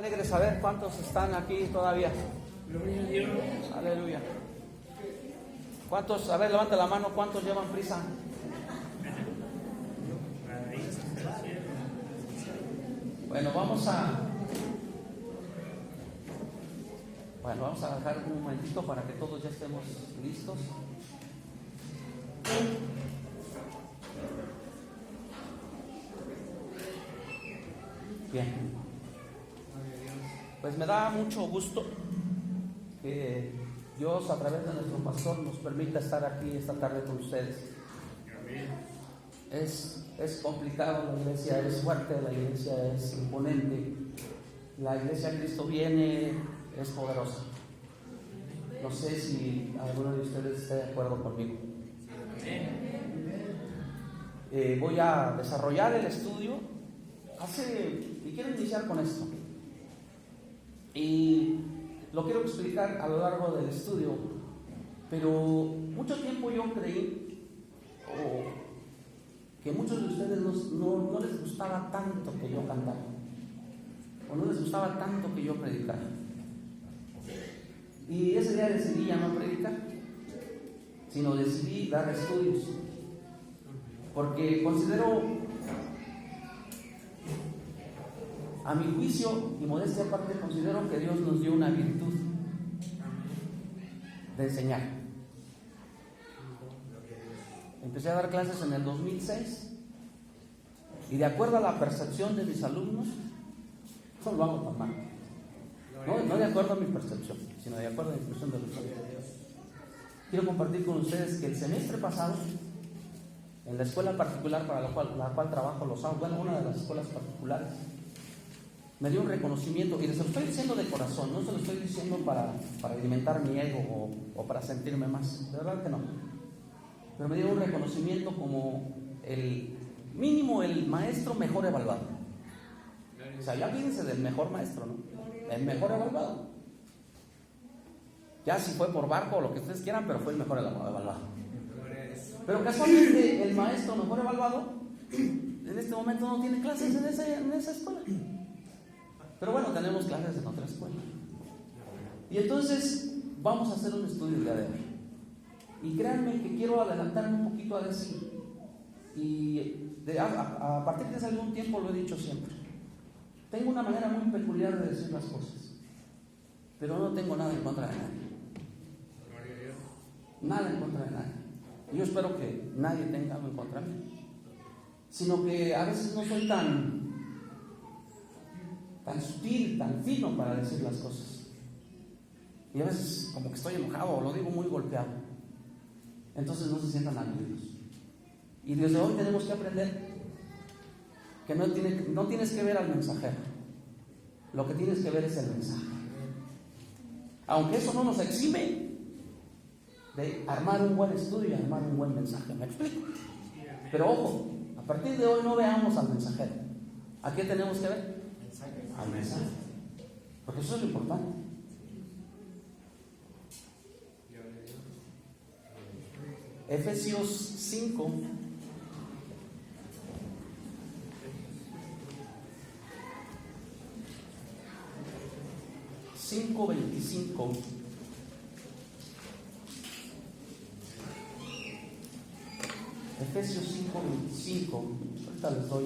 Alegre saber cuántos están aquí todavía. Gloria a Dios. Aleluya. ¿Cuántos? A ver, levanta la mano. ¿Cuántos llevan prisa? Bueno, vamos a dejar un momentito para que todos ya estemos listos. Bien. Pues me da mucho gusto que Dios a través de nuestro pastor nos permita estar aquí esta tarde con ustedes. Es complicado, la iglesia es fuerte, la iglesia es imponente, la iglesia de Cristo viene, es poderosa. No sé si alguno de ustedes esté de acuerdo conmigo. Voy a desarrollar el estudio y quiero iniciar con esto. Y lo quiero explicar a lo largo del estudio, pero mucho tiempo yo creí que muchos de ustedes no les gustaba tanto que yo cantara, o no les gustaba tanto que yo predicara. Y ese día decidí ya no predicar, sino decidí dar estudios, porque considero, a mi juicio y modestia aparte, considero que Dios nos dio una virtud de enseñar. Empecé a dar clases en el 2006 y de acuerdo a la percepción de mis alumnos, no lo hago tan mal, no de acuerdo a mi percepción, sino de acuerdo a la percepción de los alumnos. Quiero compartir con ustedes que el semestre pasado, en la escuela particular para la cual trabajo los sábados, una de las escuelas particulares, me dio un reconocimiento, y les lo estoy diciendo de corazón, no se lo estoy diciendo para alimentar mi ego o para sentirme más, de verdad que no. Pero me dio un reconocimiento como el maestro mejor evaluado. O sea, ya fíjense del mejor maestro, ¿no? El mejor evaluado. Ya si fue por barco o lo que ustedes quieran, pero fue el mejor evaluado. Pero casualmente el maestro mejor evaluado en este momento no tiene clases en esa escuela. Pero bueno, tenemos clases en otra escuela. Y entonces vamos a hacer un estudio el día de hoy. Y créanme que quiero adelantarme un poquito a decir, y a partir de hace algún tiempo lo he dicho siempre, tengo una manera muy peculiar de decir las cosas, pero no tengo nada en contra de nadie. Nada en contra de nadie. Y yo espero que nadie tenga algo en contra de mí, sino que a veces no soy tan sutil, tan fino para decir las cosas. Y a veces como que estoy enojado o lo digo muy golpeado. Entonces no se sientan aludidos. Y desde hoy tenemos que aprender que no tienes que ver al mensajero. Lo que tienes que ver es el mensaje. Aunque eso no nos exime de armar un buen estudio y armar un buen mensaje. ¿Me explico? Pero ojo, a partir de hoy no veamos al mensajero. ¿A qué tenemos que ver? Al mensaje, porque eso es lo importante. Efesios 5 5:25. Efesios 5:25. Ahorita les doy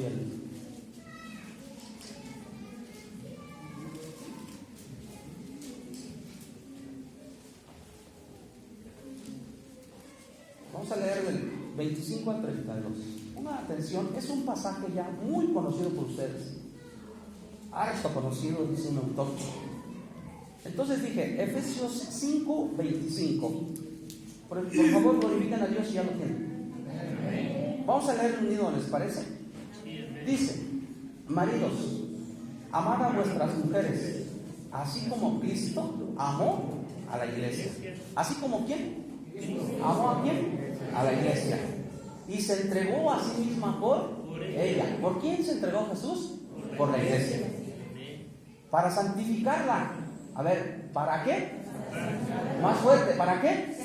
Vamos a leer del 25 al 32. Pongan atención, es un pasaje ya muy conocido por ustedes. Harto conocido, dice un autor. Entonces dije, Efesios 5:25. Por favor, glorifiquen a Dios si ya lo tienen. Vamos a leer unido, ¿les parece? Dice: maridos, amad a vuestras mujeres, así como Cristo amó a la iglesia. ¿Así como quién? ¿Amó a quién? A la iglesia. Y se entregó a sí misma por ella. ¿Por quién se entregó Jesús? Por la iglesia. Para santificarla. A ver, ¿para qué? Más fuerte, ¿para qué?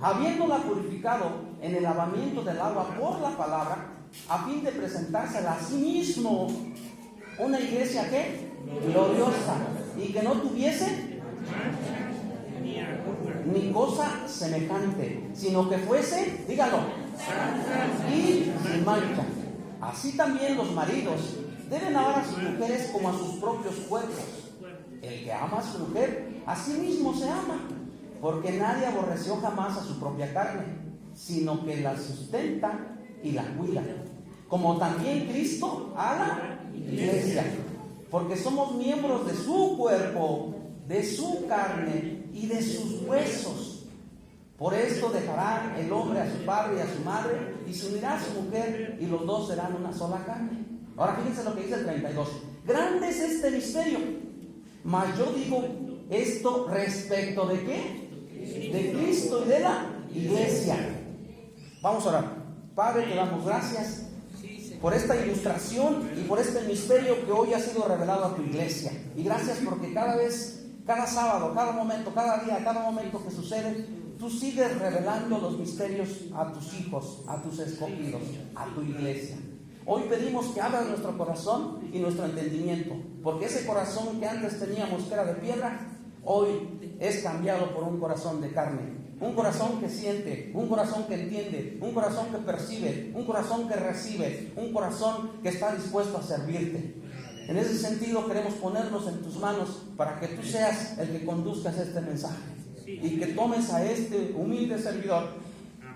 Habiéndola purificado en el lavamiento del agua por la palabra, a fin de presentársela a sí mismo una iglesia ¿qué? gloriosa, y que no tuviese ni cosa semejante, sino que fuese, dígalo, y sin mancha. Así también los maridos deben amar a sus mujeres como a sus propios cuerpos. El que ama a su mujer, a sí mismo se ama, porque nadie aborreció jamás a su propia carne, sino que la sustenta y la cuida, como también Cristo a la iglesia, porque somos miembros de su cuerpo, de su carne y de sus huesos. Por esto dejará el hombre a su padre y a su madre, y se unirá a su mujer, y los dos serán una sola carne. Ahora fíjense lo que dice el 32. Grande es este misterio, mas yo digo esto respecto de ¿qué? De Cristo y de la iglesia. Vamos a orar. Padre, te damos gracias por esta ilustración y por este misterio que hoy ha sido revelado a tu iglesia. Y gracias porque cada vez, cada sábado, cada momento, cada día, cada momento que sucede, tú sigues revelando los misterios a tus hijos, a tus escogidos, a tu iglesia. Hoy pedimos que abras nuestro corazón y nuestro entendimiento, porque ese corazón que antes teníamos que era de piedra, hoy es cambiado por un corazón de carne. Un corazón que siente, un corazón que entiende, un corazón que percibe, un corazón que recibe, un corazón que está dispuesto a servirte. En ese sentido queremos ponernos en tus manos para que tú seas el que conduzcas este mensaje y que tomes a este humilde servidor,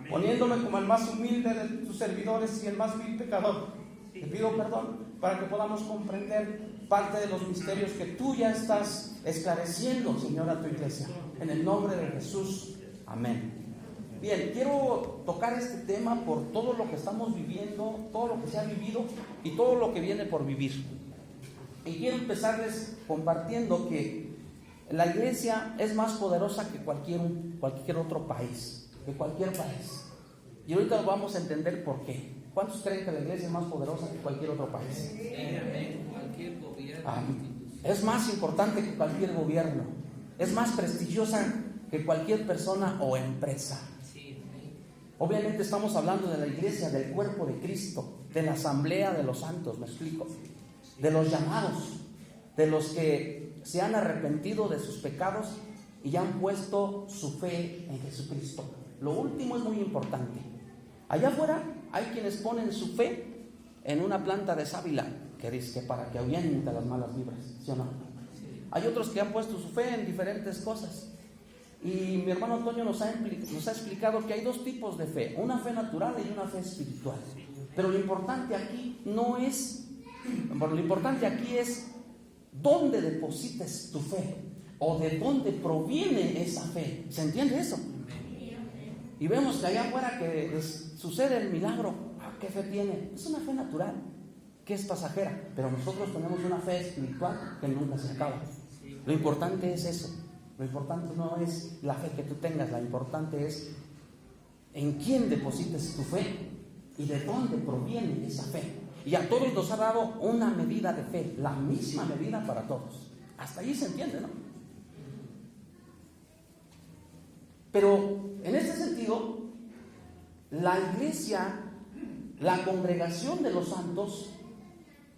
poniéndome como el más humilde de tus servidores y el más vil pecador. Te pido perdón para que podamos comprender parte de los misterios que tú ya estás esclareciendo, Señor, a tu iglesia. En el nombre de Jesús. Amén. Bien, quiero tocar este tema por todo lo que estamos viviendo, todo lo que se ha vivido y todo lo que viene por vivir. Y quiero empezarles compartiendo que la iglesia es más poderosa que cualquier otro país, que cualquier país. Y ahorita vamos a entender por qué. ¿Cuántos creen que la iglesia es más poderosa que cualquier otro país? Cualquier gobierno. Es más importante que cualquier gobierno. Es más prestigiosa que cualquier persona o empresa. Obviamente estamos hablando de la iglesia, del cuerpo de Cristo, de la asamblea de los santos, me explico, de los llamados, de los que se han arrepentido de sus pecados y han puesto su fe en Jesucristo. Lo último es muy importante. Allá afuera hay quienes ponen su fe en una planta de sábila, que dice que para que ahuyente las malas vibras, ¿sí o no? Hay otros que han puesto su fe en diferentes cosas. Y mi hermano Antonio nos ha explicado que hay dos tipos de fe, una fe natural y una fe espiritual. Pero lo importante aquí es dónde deposites tu fe o de dónde proviene esa fe. ¿Se entiende eso? Y vemos que allá afuera que sucede el milagro. ¿Qué fe tiene? Es una fe natural, que es pasajera, pero nosotros tenemos una fe espiritual que nunca se acaba. Lo importante es eso. Lo importante no es la fe que tú tengas, lo importante es en quién deposites tu fe y de dónde proviene esa fe. Y a todos nos ha dado una medida de fe, la misma medida para todos. Hasta ahí se entiende, ¿no? Pero en este sentido, la iglesia, la congregación de los santos,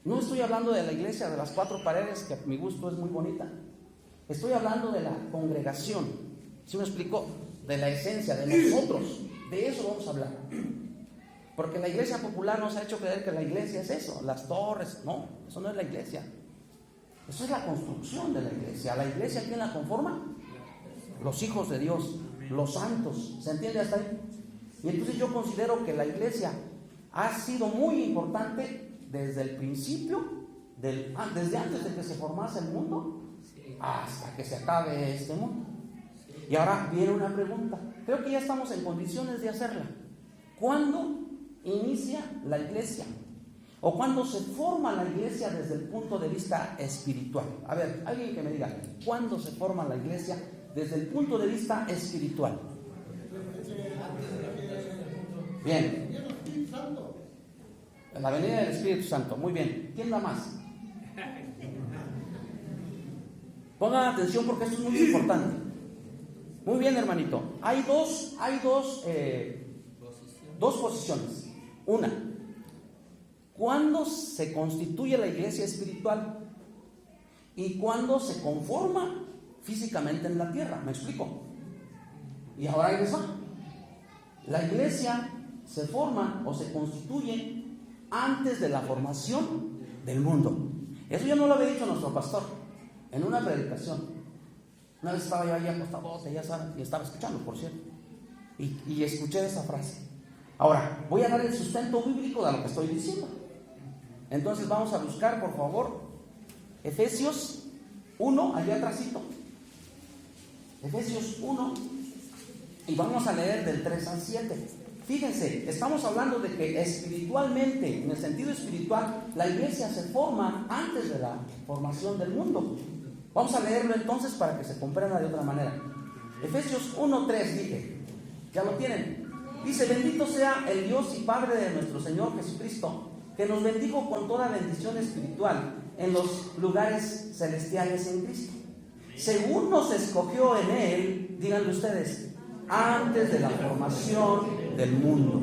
no estoy hablando de la iglesia de las cuatro paredes, que a mi gusto es muy bonita. Estoy hablando de la congregación, ¿sí me explico? De la esencia, de nosotros, de eso vamos a hablar. Porque la iglesia popular nos ha hecho creer que la iglesia es eso, las torres. No, eso no es la iglesia. Eso es la construcción de la iglesia. ¿La iglesia quién la conforma? Los hijos de Dios, los santos. ¿Se entiende hasta ahí? Y entonces yo considero que la iglesia ha sido muy importante desde el principio, desde antes de que se formase el mundo, hasta que se acabe este mundo. Y ahora viene una pregunta. Creo que ya estamos en condiciones de hacerla. ¿Cuándo inicia la iglesia? ¿O cuándo se forma la iglesia desde el punto de vista espiritual? A ver, alguien que me diga, ¿cuándo se forma la iglesia desde el punto de vista espiritual? Bien. La venida del Espíritu Santo. Muy bien. ¿Quién da más? Pongan atención porque esto es muy importante. Muy bien, hermanito. Hay dos posiciones. Una, ¿cuándo se constituye la iglesia espiritual? y cuando se conforma físicamente en la tierra. ¿Me explico? Y ahora ahí les va. La iglesia se forma o se constituye antes de la formación del mundo. Eso ya no lo había dicho nuestro pastor en una predicación. Una vez estaba yo ahí acostado, ya saben, y estaba escuchando, por cierto, y escuché esa frase. Ahora, voy a dar el sustento bíblico de lo que estoy diciendo. Entonces vamos a buscar, por favor, Efesios 1, allá atrásito. Efesios 1, y vamos a leer del 3 al 7. Fíjense, estamos hablando de que espiritualmente, en el sentido espiritual, la iglesia se forma antes de la formación del mundo. Vamos a leerlo entonces para que se comprenda de otra manera. Efesios 1:3 dije, ¿ya lo tienen? Dice: bendito sea el Dios y Padre de nuestro Señor Jesucristo, que nos bendijo con toda bendición espiritual en los lugares celestiales en Cristo, según nos escogió en Él, díganlo ustedes, antes de la formación del mundo.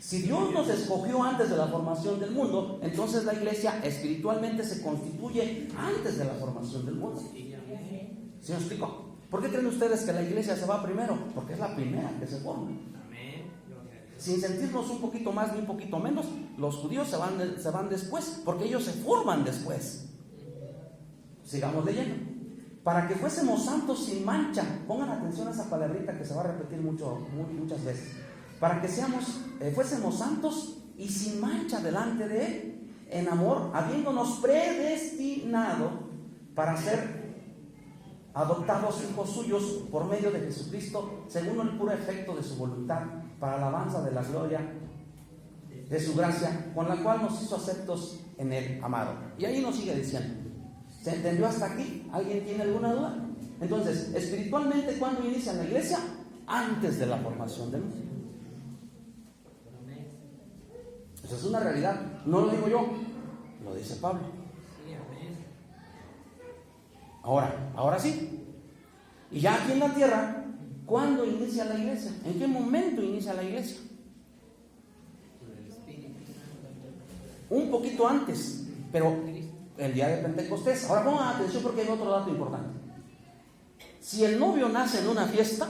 Si Dios nos escogió antes de la formación del mundo, entonces la iglesia espiritualmente se constituye antes de la formación del mundo. ¿Sí me explico? ¿Por qué creen ustedes que la iglesia se va primero? Porque es la primera que se forma. Sin sentirnos un poquito más ni un poquito menos, los judíos se van después, porque ellos se forman después. Sigamos leyendo. Para que fuésemos santos sin mancha. Pongan atención a esa palabrita que se va a repetir muchas veces. Para que fuésemos santos y sin mancha delante de Él, en amor, habiéndonos predestinado para ser adoptados hijos suyos por medio de Jesucristo, según el puro efecto de su voluntad, para alabanza de la gloria de su gracia, con la cual nos hizo aceptos en el amado. Y ahí nos sigue diciendo. ¿Se entendió hasta aquí? ¿Alguien tiene alguna duda? Entonces, espiritualmente, ¿cuándo inicia la iglesia? Antes de la formación del mundo. Eso es una realidad. No lo digo yo, lo dice Pablo. Ahora sí. Y ya aquí en la tierra, ¿cuándo inicia la iglesia? ¿En qué momento inicia la iglesia? Un poquito antes, pero el día de Pentecostés. Ahora pongan atención porque hay otro dato importante. Si el novio nace en una fiesta,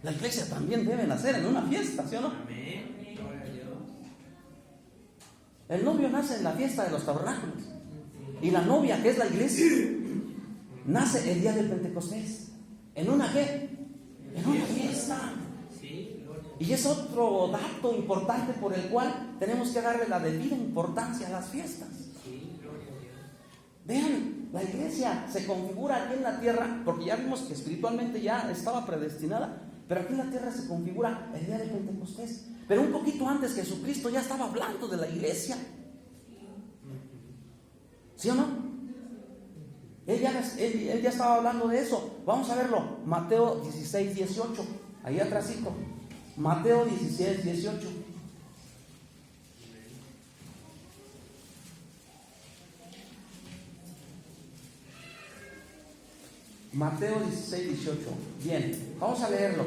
la iglesia también debe nacer en una fiesta, ¿sí o no? El novio nace en la fiesta de los tabernáculos. Y la novia, que es la iglesia, nace el día del Pentecostés. ¿En una qué? En una fiesta. Y es otro dato importante por el cual tenemos que darle la debida importancia a las fiestas. Vean, la iglesia se configura aquí en la tierra, porque ya vimos que espiritualmente ya estaba predestinada, pero aquí en la tierra se configura el día de Pentecostés. Pero un poquito antes Jesucristo ya estaba hablando de la iglesia. ¿Sí o no? Él ya estaba hablando de eso. Vamos a verlo. Mateo 16:18. Ahí atrásito. Mateo 16:18. Mateo 16:18. Bien, vamos a leerlo.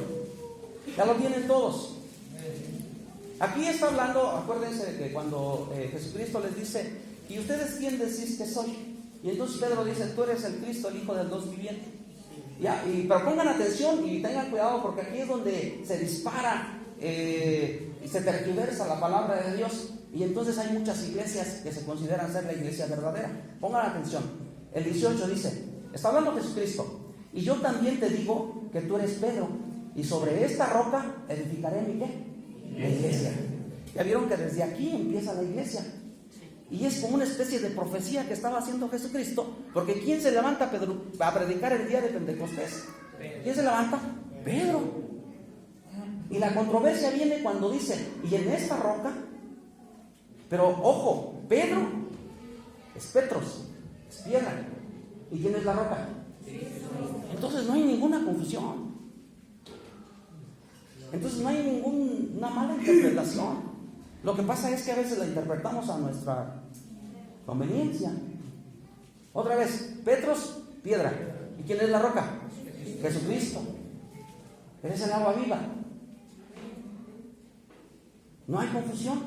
Ya lo tienen todos. Aquí está hablando, acuérdense que cuando Jesucristo les dice: ¿y ustedes quién decís que soy? Y entonces Pedro dice: tú eres el Cristo, el Hijo del Dios viviente. Pero pongan atención y tengan cuidado, porque aquí es donde se dispara y se tergiversa la palabra de Dios. Y entonces hay muchas iglesias que se consideran ser la iglesia verdadera. Pongan atención. El 18 dice, está hablando Jesucristo: y yo también te digo que tú eres Pedro, y sobre esta roca edificaré mi ¿qué? La iglesia. Ya vieron que desde aquí empieza la iglesia. Y es como una especie de profecía que estaba haciendo Jesucristo, porque ¿quién se levanta a predicar el día de Pentecostés? ¿Quién se levanta? Pedro. Y la controversia viene cuando dice: y en esta roca. Pero ojo, Pedro es Petros, es piedra. ¿Y quién es la roca? Entonces no hay ninguna confusión. Entonces no hay ninguna mala interpretación. Lo que pasa es que a veces la interpretamos a nuestra conveniencia. Otra vez, Petros, piedra. ¿Y quién es la roca? Jesucristo. Eres el agua viva. No hay confusión.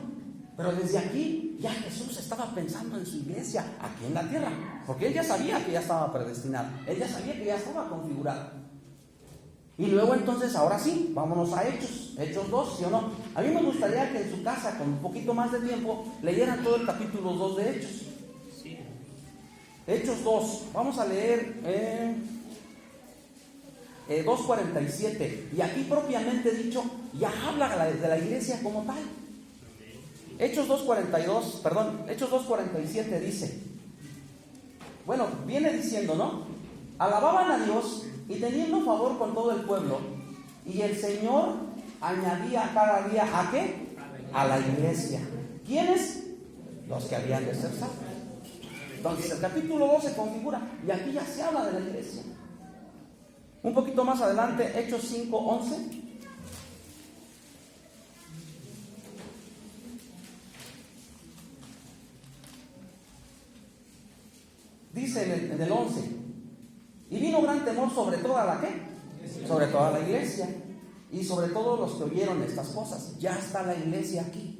Pero desde aquí ya Jesús estaba pensando en su iglesia aquí en la tierra, porque Él ya sabía que ya estaba predestinado, Él ya sabía que ya estaba configurado. Y luego entonces, ahora sí, vámonos a Hechos 2, ¿sí o no? A mí me gustaría que en su casa, con un poquito más de tiempo, leyeran todo el capítulo 2 de Hechos. Sí. Hechos 2, vamos a leer 2:47. Y aquí propiamente dicho, ya habla de la iglesia como tal. Hechos 2:47 dice, bueno, viene diciendo, ¿no? Alababan a Dios y teniendo favor con todo el pueblo, y el Señor añadía cada día ¿a qué? A la iglesia. ¿Quiénes? Los que habían de ser salvos. Entonces el capítulo 2 se configura y aquí ya se habla de la iglesia. Un poquito más adelante, Hechos 5:11. Dice en el 11, y vino gran temor sobre toda la ¿qué? Sobre toda la iglesia y sobre todos los que oyeron estas cosas. Ya está la iglesia aquí.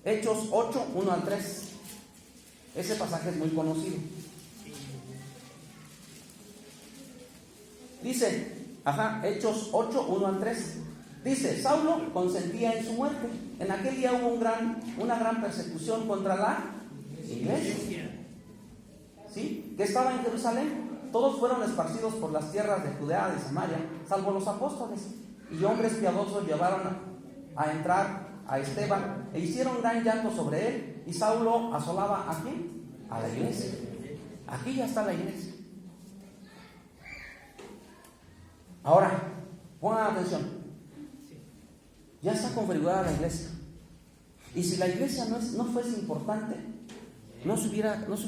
Hechos 8, 1 al 3. Ese pasaje es muy conocido. Dice, Hechos 8, 1 al 3. Dice, Saulo consentía en su muerte. En aquel día hubo una gran persecución contra la iglesia, ¿sí? Que estaba en Jerusalén. Todos fueron esparcidos por las tierras de Judea, de Samaria, salvo los apóstoles. Y hombres piadosos llevaron a entrar a Esteban e hicieron gran llanto sobre él. Y Saulo asolaba ¿a quién? A la iglesia. Aquí ya está la iglesia. Ahora, pongan atención. Ya está configurada la iglesia. Y si la iglesia no fuese importante, no se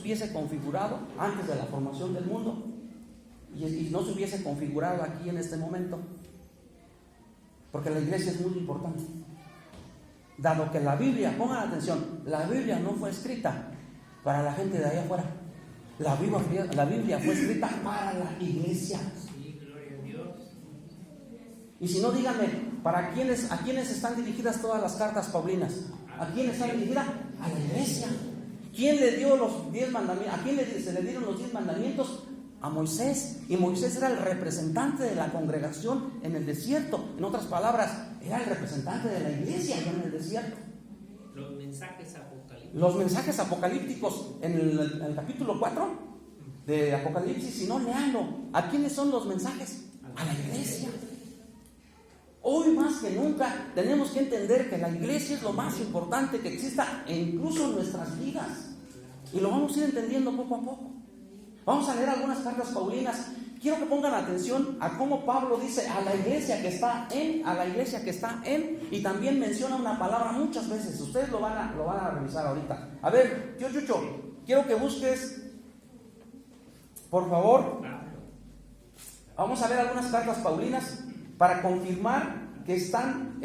hubiese configurado antes de la formación del mundo, y no se hubiese configurado aquí en este momento, porque la iglesia es muy importante. Dado que la Biblia, pongan atención, la Biblia no fue escrita para la gente de allá afuera. La Biblia fue escrita para la iglesia. Sí, gloria a Dios. Y si no, díganme, ¿a quiénes están dirigidas todas las cartas paulinas? ¿A quién están dirigidas? A la iglesia. ¿Quién le dio los 10 mandamientos? ¿A quién se le dieron los 10 mandamientos? A Moisés. Y Moisés era el representante de la congregación en el desierto. En otras palabras, era el representante de la iglesia en el desierto. Los mensajes apocalípticos en el capítulo 4 de Apocalipsis, si no, leanlo. ¿A quiénes son los mensajes? A la iglesia. Hoy más que nunca tenemos que entender que la iglesia es lo más importante que exista, e incluso en nuestras vidas. Y lo vamos a ir entendiendo poco a poco. Vamos a leer algunas cartas paulinas. Quiero que pongan atención a cómo Pablo dice a la iglesia que está en, y también menciona una palabra muchas veces. Ustedes lo van a revisar ahorita. A ver, tío Chucho, quiero que busques, por favor. Vamos a ver algunas cartas paulinas para confirmar que están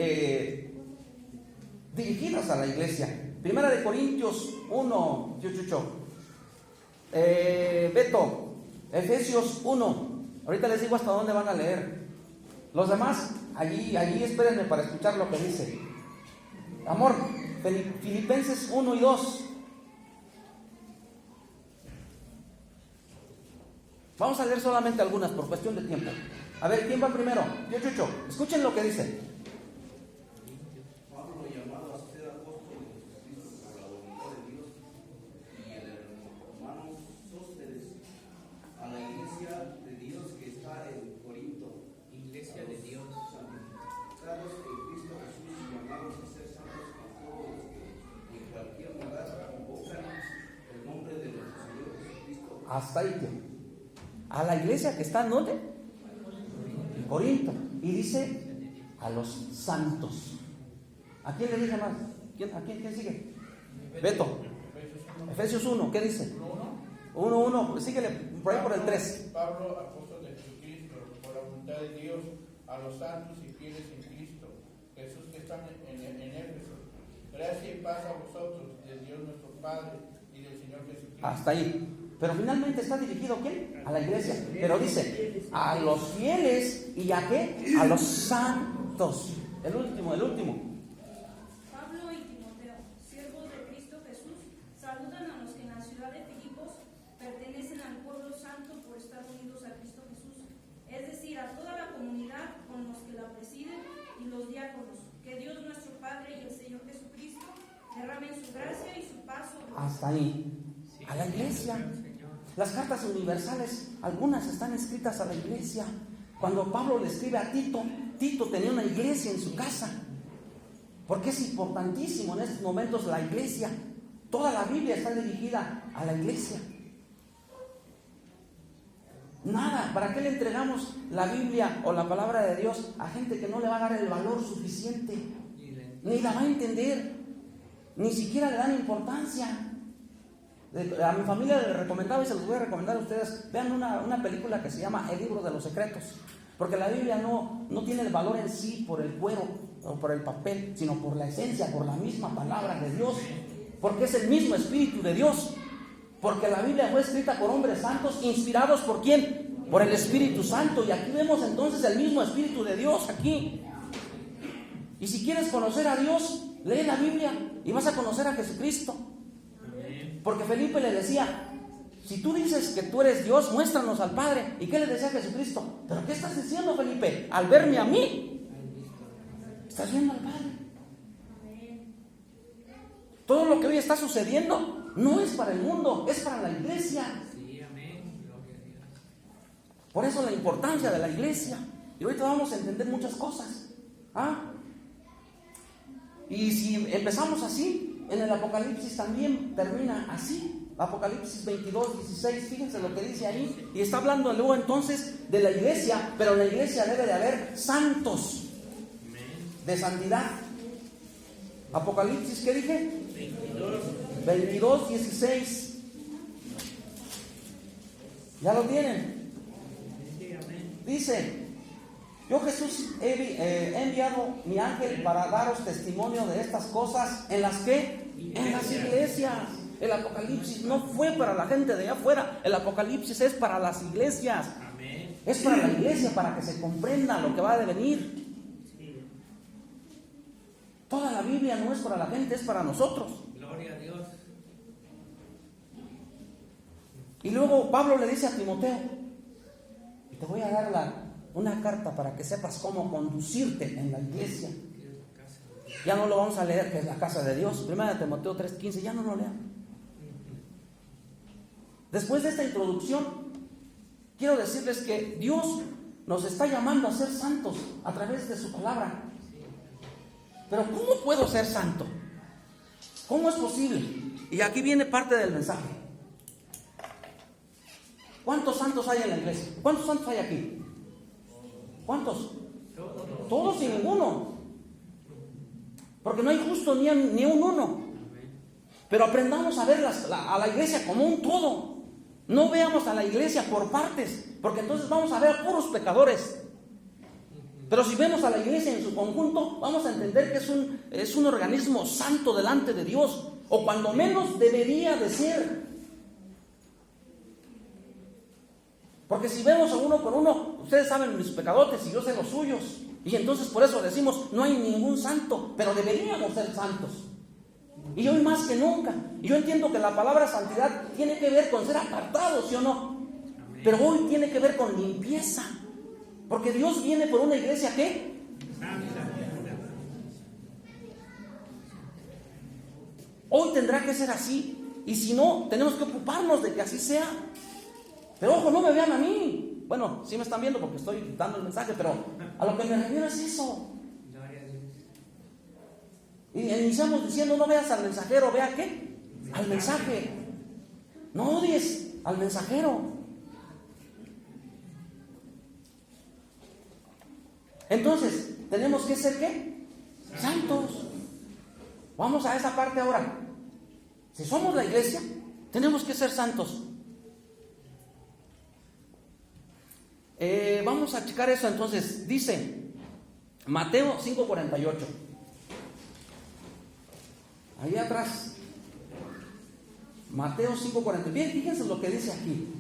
dirigidas a la iglesia. Primera de Corintios 1, tío Chucho. Beto, Efesios 1. Ahorita les digo hasta dónde van a leer. Los demás, allí espérenme para escuchar lo que dice. Amor, Filipenses 1 y 2. Vamos a leer solamente algunas por cuestión de tiempo. A ver, ¿quién va primero? Yo, Chucho, escuchen lo que dice. Pablo, llamado a ser apóstol de Jesucristo por la voluntad de Dios, y el hermano Sóstenes, a la iglesia de Dios que está en Corinto, Iglesia de Dios, santificados en Cristo Jesús, llamados a ser santos con todos los que en cualquier lugar invocan el nombre de nuestro Señor Jesucristo. Hasta ahí, tío. A la iglesia que está en ¿dónde? En Corinto. Y dice a los santos. ¿A quién le dice más? ¿A quién sigue? Beto. Efesios 1, ¿qué dice? 1, síguele por ahí por el 3. Pablo, apóstol de Jesucristo, por la voluntad de Dios, a los santos y fieles en Cristo Jesús que están en Éfeso. Gracia y paz a vosotros, de Dios nuestro Padre y del Señor Jesucristo. Hasta ahí. Pero finalmente está dirigido ¿a quién? A la iglesia. Pero dice, a los fieles y ¿a qué? A los santos. El último. diáconos. Que Dios nuestro Padre y el Señor Jesucristo derramen su gracia y su paz sobre Hasta ahí. A la iglesia. Las cartas universales, algunas están escritas a la iglesia. Cuando Pablo le escribe a Tito, Tito tenía una iglesia en su casa. Porque es importantísimo en estos momentos la iglesia. Toda la Biblia está dirigida a la iglesia. Nada, ¿para qué le entregamos la Biblia o la palabra de Dios a gente que no le va a dar el valor suficiente? Ni la va a entender, ni siquiera le dan importancia. A mi familia les recomendaba y se los voy a recomendar a ustedes. Vean una película que se llama El Libro de los Secretos. Porque la Biblia no tiene el valor en sí por el cuero o por el papel, sino por la esencia, por la misma palabra de Dios. Porque es el mismo Espíritu de Dios. Porque la Biblia fue escrita por hombres santos, inspirados ¿por quién? Por el Espíritu Santo. Y aquí vemos entonces el mismo Espíritu de Dios aquí. Y si quieres conocer a Dios, lee la Biblia y vas a conocer a Jesucristo. Porque Felipe le decía, si tú dices que tú eres Dios, muéstranos al Padre. ¿Y qué le decía a Jesucristo? ¿Pero qué estás diciendo, Felipe? Al verme a mí, estás viendo al Padre. Todo lo que hoy está sucediendo no es para el mundo, es para la iglesia. Por eso la importancia de la iglesia. Y ahorita vamos a entender muchas cosas. Y si empezamos así, en el Apocalipsis también termina así. Apocalipsis 22, 16, fíjense lo que dice ahí. Y está hablando luego entonces de la iglesia, pero en la iglesia debe de haber santos de santidad. Apocalipsis, ¿qué dije? 22, 16. ¿Ya lo tienen? Dice: yo Jesús he enviado mi ángel para daros testimonio de estas cosas en las que, en las iglesias. El Apocalipsis no fue para la gente de allá afuera, el Apocalipsis es para las iglesias. Es para la iglesia, para que se comprenda lo que va a venir. Toda la Biblia no es para la gente, es para nosotros. Gloria a Dios. Y luego Pablo le dice a Timoteo: te voy a dar una carta para que sepas cómo conducirte en la iglesia. Ya no lo vamos a leer, que es la casa de Dios. 1 Timoteo 3:15, ya no lo lean. Después de esta introducción, quiero decirles que Dios nos está llamando a ser santos a través de su palabra. Pero ¿cómo puedo ser santo? ¿Cómo es posible? Y aquí viene parte del mensaje. ¿Cuántos santos hay en la iglesia? ¿Cuántos santos hay aquí? ¿Cuántos? Todos y ninguno. Porque no hay justo ni un uno. Pero aprendamos a ver a la iglesia como un todo. No veamos a la iglesia por partes, porque entonces vamos a ver a puros pecadores. Pero si vemos a la iglesia en su conjunto, vamos a entender que es un organismo santo delante de Dios, o cuando menos debería de ser. Porque si vemos a uno por uno, ustedes saben mis pecadotes y yo sé los suyos, y entonces por eso decimos, no hay ningún santo, pero deberíamos ser santos. Y hoy más que nunca. Y yo entiendo que la palabra santidad tiene que ver con ser apartados, ¿sí o no? Pero hoy tiene que ver con limpieza. Porque Dios viene por una iglesia ¿qué? Hoy tendrá que ser así. Y si no, tenemos que ocuparnos de que así sea. Pero ojo, no me vean a mí. Bueno, sí me están viendo porque estoy dando el mensaje, pero a lo que me refiero es eso. Y iniciamos diciendo: no veas al mensajero, vea ¿qué? Al mensaje. No odies al mensajero. Entonces, tenemos que ser ¿qué? Santos. Vamos a esa parte ahora. Si somos la iglesia, tenemos que ser santos. Vamos a checar eso entonces. Dice Mateo 5:48. Ahí atrás. Mateo 5:48. Bien, fíjense lo que dice aquí.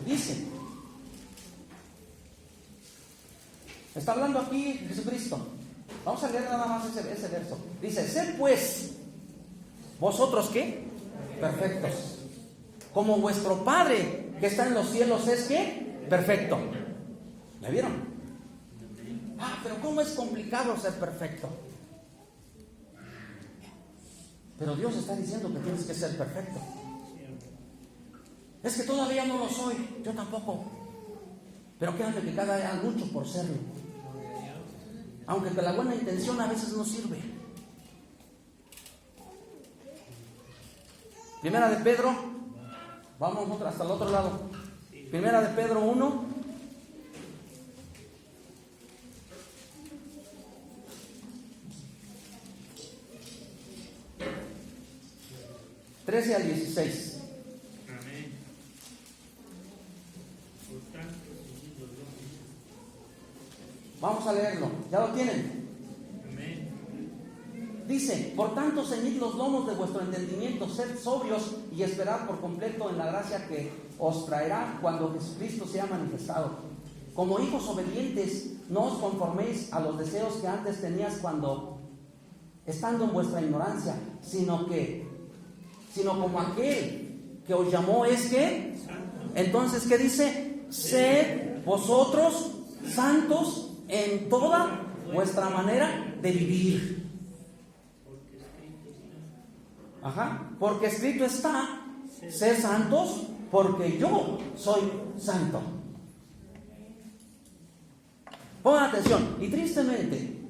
Dice, está hablando aquí Jesucristo. Vamos a leer nada más ese verso. Dice: sed pues vosotros ¿qué? Perfectos, como vuestro Padre que está en los cielos es ¿qué? Perfecto. ¿Me vieron? Pero ¿cómo es complicado ser perfecto? Pero Dios está diciendo que tienes que ser perfecto. Es que todavía no lo soy, yo tampoco. Pero créanme que cada día lucho por serlo. Aunque con la buena intención a veces no sirve. Primera de Pedro, vamos hasta el otro lado. Primera de Pedro 1. ...13 al 16. Amén. Por tanto, seguid los dones. Vamos a leerlo. ¿Ya lo tienen? Amén. Dice: por tanto, ceñid los lomos de vuestro entendimiento, sed sobrios y esperad por completo en la gracia que os traerá cuando Jesucristo sea manifestado. Como hijos obedientes, no os conforméis a los deseos que antes tenías cuando, estando en vuestra ignorancia, sino como aquel que os llamó es que. Entonces, ¿qué dice? Sed vosotros santos en toda vuestra manera de vivir. Porque escrito está: sed santos porque yo soy santo. Pongan atención. Y tristemente,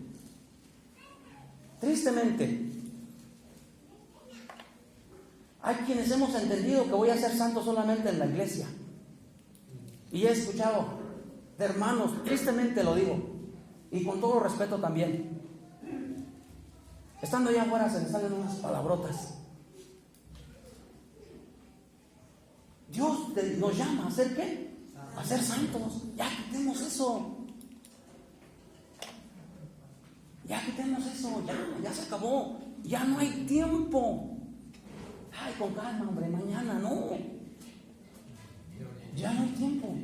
hay quienes hemos entendido que voy a ser santo solamente en la iglesia. Y he escuchado de hermanos, tristemente lo digo, y con todo respeto también, estando allá afuera se les salen unas palabrotas. Dios nos llama a ser ¿qué? A ser santos. Ya quitemos eso. Ya quitemos eso. Ya se acabó. Ya no hay tiempo. Ay, con calma, hombre, mañana no. Ya no hay tiempo.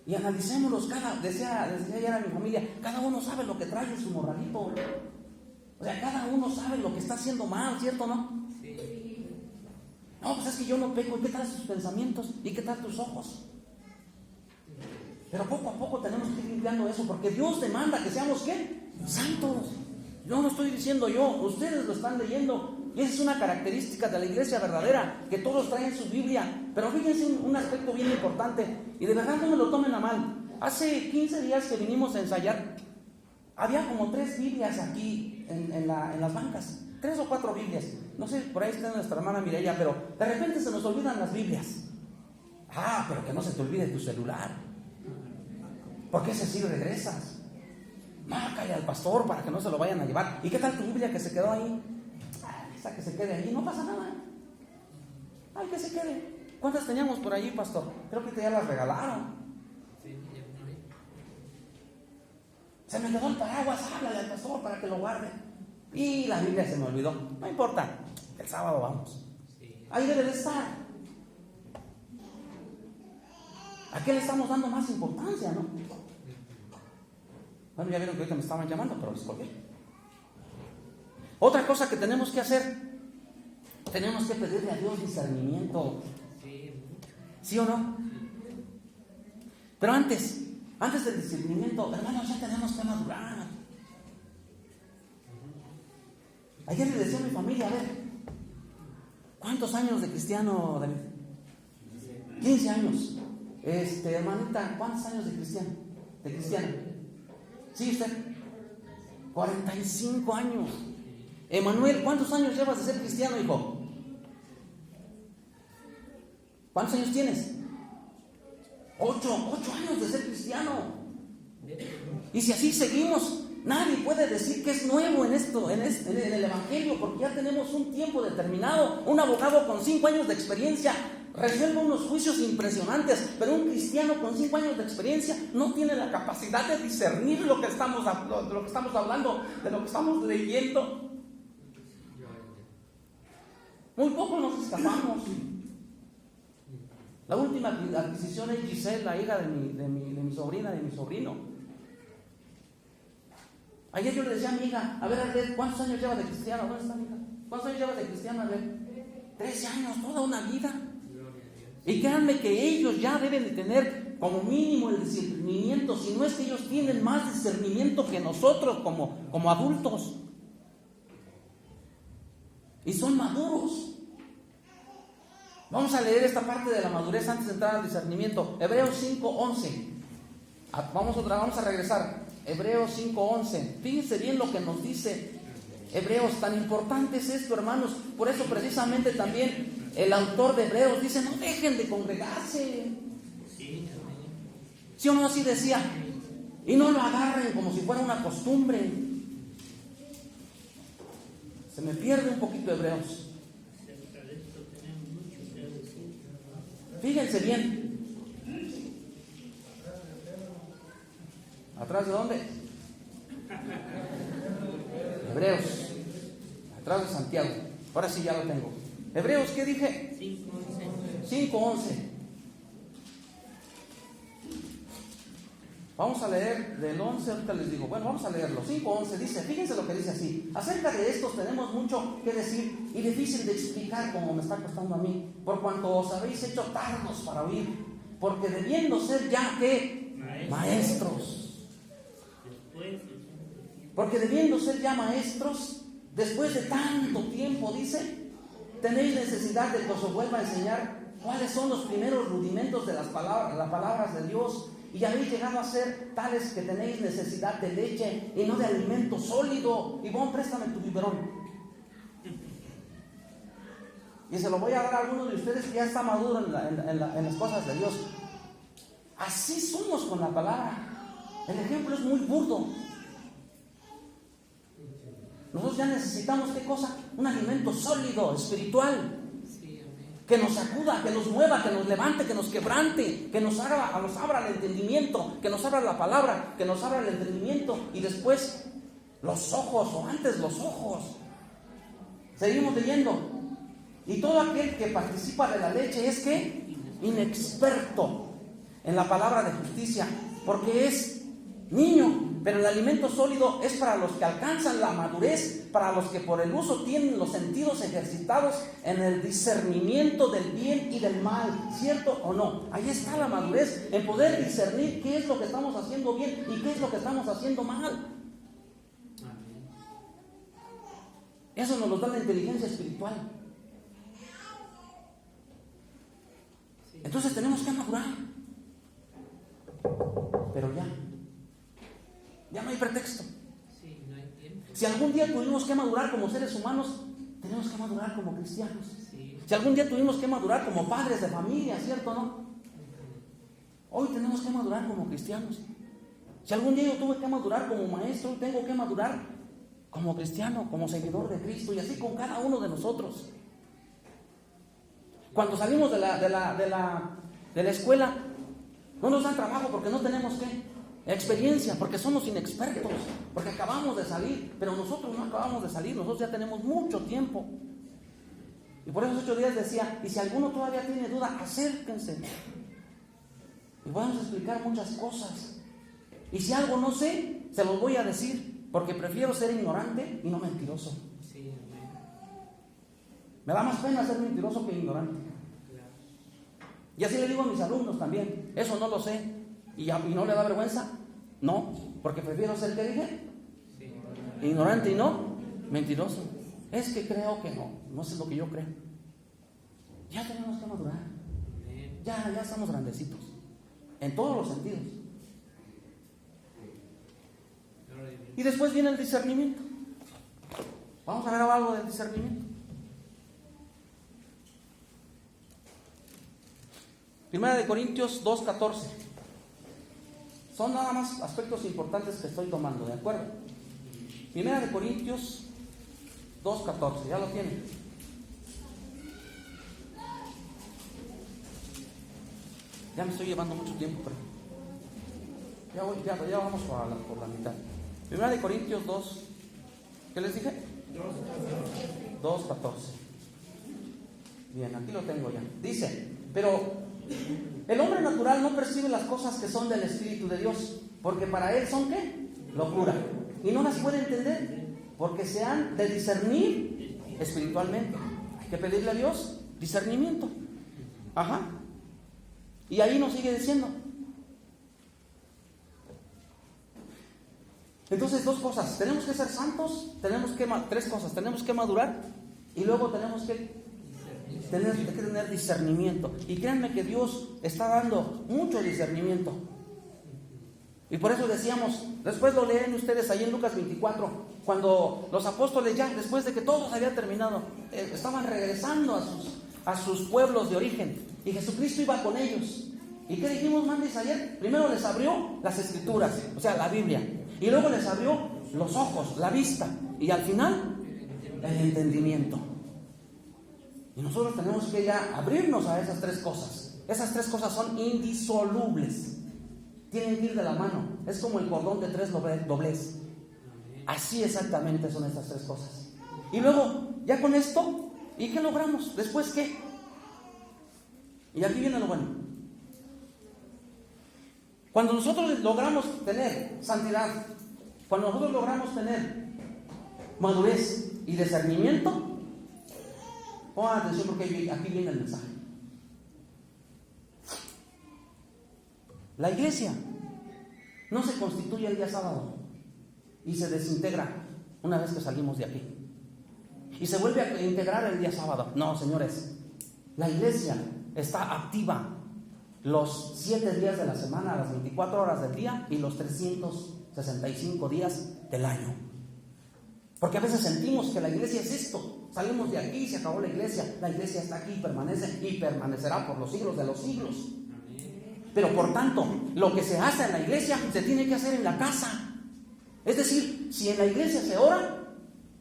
Y analicémoslos decía ayer a mi familia, cada uno sabe lo que trae en su morralito. O sea, cada uno sabe lo que está haciendo mal, ¿cierto o no? Sí. No, pues es que yo no peco. ¿Y qué tal tus pensamientos? ¿Y qué tal tus ojos? Pero poco a poco tenemos que ir limpiando eso, porque Dios demanda que seamos ¿qué? Santos. Yo no estoy diciendo yo, ustedes lo están leyendo. Y esa es una característica de la iglesia verdadera, que todos traen su Biblia. Pero fíjense un aspecto bien importante, y de verdad no me lo tomen a mal. Hace 15 días que vinimos a ensayar, había como 3 Biblias aquí en las bancas. 3 o 4 Biblias. No sé, por ahí está nuestra hermana Mireya, pero de repente se nos olvidan las Biblias. Pero que no se te olvide tu celular. Porque ese sí regresas. Márcale al pastor para que no se lo vayan a llevar. ¿Y qué tal tu Biblia que se quedó ahí? Esa que se quede ahí, no pasa nada. Ay, que se quede. ¿Cuántas teníamos por allí, pastor? Creo que ya las regalaron. Se me quedó el paraguas, háblale al pastor para que lo guarde. Y la Biblia se me olvidó. No importa, el sábado vamos. Ahí debe de estar. ¿A qué le estamos dando más importancia, no? Bueno, ya vieron que ahorita me estaban llamando, pero les colgué. Otra cosa que tenemos que hacer, tenemos que pedirle a Dios discernimiento. ¿Sí o no? Pero antes del discernimiento, hermanos, ya tenemos que madurar. Ayer le decía a mi familia, a ver, ¿cuántos años de cristiano, David? 15 años. Hermanita, ¿cuántos años de cristiano? ¿De cristiana? ¿Sí, usted? 45 años. Emanuel, ¿cuántos años llevas de ser cristiano, hijo? ¿Cuántos años tienes? 8 años de ser cristiano. Y si así seguimos, nadie puede decir que es nuevo en esto, en el evangelio, porque ya tenemos un tiempo determinado. Un abogado con 5 años de experiencia resuelve unos juicios impresionantes, pero un cristiano con 5 años de experiencia no tiene la capacidad de discernir de lo que estamos hablando, de lo que estamos leyendo. Muy poco nos escapamos. La última adquisición es Giselle, la hija de mi sobrina, de mi sobrino. Ayer yo le decía a mi hija, a ver, ¿cuántos años lleva de cristiana? ¿Dónde está mi hija? ¿Cuántos años lleva de cristiana? A ver. 13 años, toda una vida. Gloria a Dios. Y créanme que ellos ya deben de tener como mínimo el discernimiento, si no es que ellos tienen más discernimiento que nosotros como adultos. Y son maduros. Vamos a leer esta parte de la madurez antes de entrar al discernimiento. Hebreos 5:11. Vamos a regresar. Hebreos 5:11. Fíjense bien lo que nos dice Hebreos. Tan importante es esto, hermanos. Por eso precisamente también el autor de Hebreos dice: no dejen de congregarse. Sí, amén. ¿Sí o no? Así decía. Y no lo agarren como si fuera una costumbre. Se me pierde un poquito Hebreos. Acerca de esto tenemos mucho que decir. Fíjense bien. ¿Atrás de dónde? Hebreos. Atrás de Santiago. Ahora sí ya lo tengo. Hebreos, ¿qué dije? 5:11. Vamos a leer del 11, ahorita les digo. Bueno, vamos a leerlo. 5:11 dice, fíjense lo que dice así: acerca de estos tenemos mucho que decir y difícil de explicar, como me está costando a mí, por cuanto os habéis hecho tardos para oír, porque debiendo ser ya que maestros. Porque debiendo ser ya maestros, después de tanto tiempo, dice, tenéis necesidad de que os vuelva a enseñar cuáles son los primeros rudimentos de las palabras de Dios. Y habéis llegado a ser tales que tenéis necesidad de leche y no de alimento sólido. Y bueno, préstame tu biberón. Y se lo voy a dar a algunos de ustedes que ya está maduro en las cosas de Dios. Así somos con la palabra. El ejemplo es muy burdo. Nosotros ya necesitamos, ¿qué cosa? Un alimento sólido, espiritual. Que nos sacuda, que nos mueva, que nos levante, que nos quebrante, que nos abra el entendimiento, que nos abra la palabra, que nos abra el entendimiento y después los ojos, o antes los ojos. Seguimos leyendo. Y todo aquel que participa de la leche es que inexperto en la palabra de justicia, porque es niño. Pero el alimento sólido es para los que alcanzan la madurez, para los que por el uso tienen los sentidos ejercitados en el discernimiento del bien y del mal, ¿cierto o no? Ahí está la madurez, en poder discernir qué es lo que estamos haciendo bien y qué es lo que estamos haciendo mal. Eso nos lo da la inteligencia espiritual. Entonces tenemos que madurar. Pero ya no hay pretexto. Sí, no hay tiempo. Si algún día tuvimos que madurar como seres humanos, tenemos que madurar como cristianos. Sí. Si algún día tuvimos que madurar como padres de familia, ¿cierto o no? Hoy tenemos que madurar como cristianos. Si algún día yo tuve que madurar como maestro, hoy tengo que madurar como cristiano, como seguidor de Cristo, y así con cada uno de nosotros. Cuando salimos de la escuela, no nos dan trabajo porque no tenemos experiencia, porque somos inexpertos, porque acabamos de salir, pero nosotros no acabamos de salir, nosotros ya tenemos mucho tiempo. Y por esos 8 días decía, y si alguno todavía tiene duda, acérquense. Y vamos a explicar muchas cosas. Y si algo no sé, se los voy a decir, porque prefiero ser ignorante y no mentiroso. Sí, amén. Me da más pena ser mentiroso que ignorante. Claro. Y así le digo a mis alumnos también, eso no lo sé. ¿Y no le da vergüenza? No, porque prefiero ser, ¿qué dije? Sí. Ignorante y no mentiroso. Es que creo que no es lo que yo creo. Ya tenemos que madurar. Amén. Ya estamos grandecitos. En todos los sentidos. Gloria a Dios. Y después viene el discernimiento. Vamos a ver algo del discernimiento. 1 Corintios 2:14. Son nada más aspectos importantes que estoy tomando, ¿de acuerdo? 1 Corintios 2:14, ya lo tienen. Ya me estoy llevando mucho tiempo, pero ya vamos por la mitad. 1 Corintios 2, ¿qué les dije? 2:14. Bien, aquí lo tengo ya. Dice, pero el hombre natural no percibe las cosas que son del Espíritu de Dios, porque para él son ¿qué? Locura. Y no las puede entender, porque se han de discernir espiritualmente. Ahí que pedirle a Dios discernimiento. Ajá. Y ahí nos sigue diciendo. Entonces, dos cosas. Tenemos que ser santos, tres cosas. Tenemos que madurar y luego tenemos que tener discernimiento. Y créanme que Dios está dando mucho discernimiento. Y por eso decíamos, después lo leen ustedes ahí en Lucas 24, cuando los apóstoles ya, después de que todo se había terminado, estaban regresando a sus pueblos de origen. Y Jesucristo iba con ellos. ¿Y qué dijimos, Mandis, ayer? Primero les abrió las Escrituras, o sea, la Biblia. Y luego les abrió los ojos, la vista. Y al final, el entendimiento. Y nosotros tenemos que ya abrirnos a esas tres cosas. Esas tres cosas son indisolubles. Tienen que ir de la mano. Es como el cordón de tres doblez. Así exactamente son estas tres cosas. Y luego, ya con esto, ¿y qué logramos? ¿Después qué? Y aquí viene lo bueno. Cuando nosotros logramos tener santidad, cuando nosotros logramos tener madurez y discernimiento, pongan atención porque aquí viene el mensaje. La iglesia no se constituye el día sábado y se desintegra una vez que salimos de aquí. Y se vuelve a integrar el día sábado. No, señores, la iglesia está activa los 7 días de la semana, las 24 horas del día y los 365 días del año. Porque a veces sentimos que la iglesia es esto. Salimos de aquí y se acabó la iglesia. La iglesia está aquí, permanece y permanecerá por los siglos de los siglos. Pero por tanto, lo que se hace en la iglesia se tiene que hacer en la casa. Es decir, si en la iglesia se ora,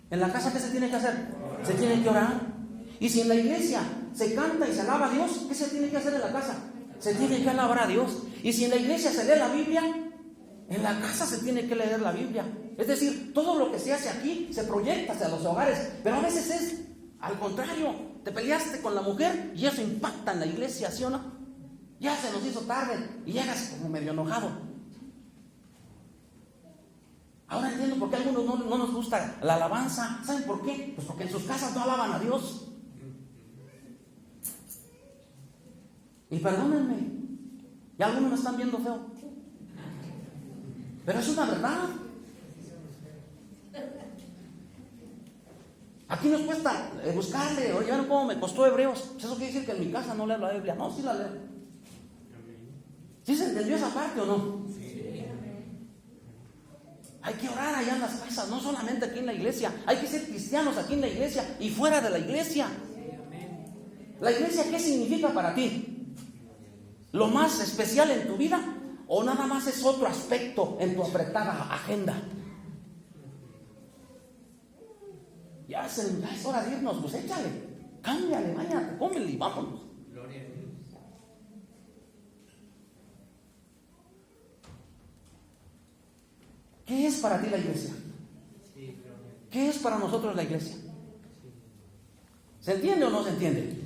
en la casa ¿qué se tiene que hacer? Se tiene que orar. Y si en la iglesia se canta y se alaba a Dios, ¿qué se tiene que hacer en la casa? Se tiene que alabar a Dios. Y si en la iglesia se lee la Biblia, en la casa se tiene que leer la Biblia. Es decir, todo lo que se hace aquí se proyecta hacia los hogares. Pero a veces es al contrario. Te peleaste con la mujer y eso impacta en la iglesia, ¿sí o no? Ya se nos hizo tarde y llegas como medio enojado. Ahora entiendo por qué a algunos no nos gusta la alabanza. ¿Saben por qué? Pues porque en sus casas no alaban a Dios. Y perdónenme, y algunos me están viendo feo, pero es una verdad. Aquí nos cuesta buscarle. Oye, ¿no? ¿Cómo me costó Hebreos? Pues eso quiere decir que en mi casa no leo la Biblia. No, sí la leo. ¿Sí se entendió esa parte o no? Sí. Hay que orar allá en las casas, no solamente aquí en la iglesia. Hay que ser cristianos aquí en la iglesia y fuera de la iglesia. ¿La iglesia qué significa para ti? ¿Lo más especial en tu vida? ¿O nada más es otro aspecto en tu apretada agenda? Ya es hora de irnos, pues échale, cámbiale, váyate, cómele y vámonos. Gloria a Dios. ¿Qué es para ti la iglesia? Sí, gloria a Dios. ¿Qué es para nosotros la iglesia? ¿Se entiende o no se entiende?